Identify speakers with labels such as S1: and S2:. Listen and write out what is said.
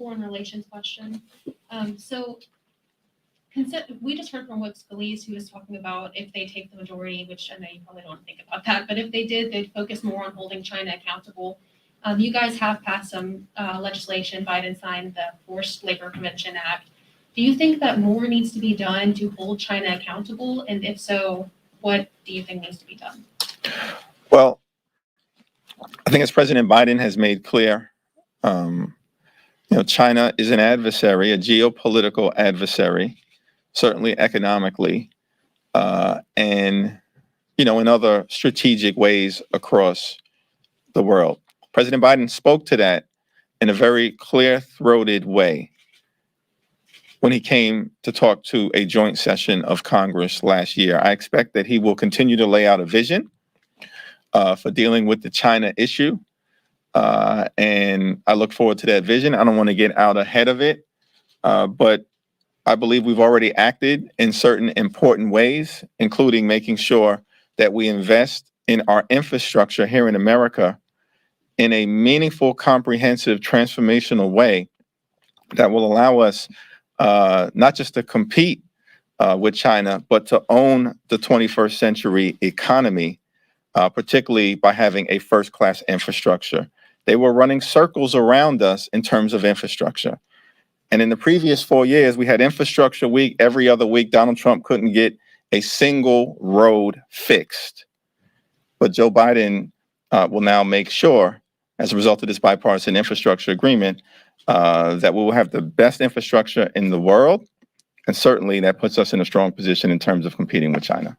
S1: foreign relations question. So we just heard from Whip Scalise, who was talking about if they take the majority, which I know you probably don't want to think about that, but if they did, they'd focus more on holding China accountable. You guys have passed some legislation. Biden signed the Forced Labor Prevention Act. Do you think that more needs to be done to hold China accountable? And if so, what do you think needs to be done?
S2: Well, I think as President Biden has made clear, China is an adversary, a geopolitical adversary, certainly economically, and, in other strategic ways across the world. President Biden spoke to that in a very clear-throated way when he came to talk to a joint session of Congress last year. I expect that he will continue to lay out a vision for dealing with the China issue. And I look forward to that vision. I don't want to get out ahead of it, but I believe we've already acted in certain important ways, including making sure that we invest in our infrastructure here in America in a meaningful, comprehensive, transformational way that will allow us not just to compete with China, but to own the 21st century economy, particularly by having a first-class infrastructure. They were running circles around us in terms of infrastructure. And in the previous 4 years, we had infrastructure week. Every other week, Donald Trump couldn't get a single road fixed. But Joe Biden will now make sure, as a result of this bipartisan infrastructure agreement, that we will have the best infrastructure in the world. And certainly that puts us in a strong position in terms of competing with China.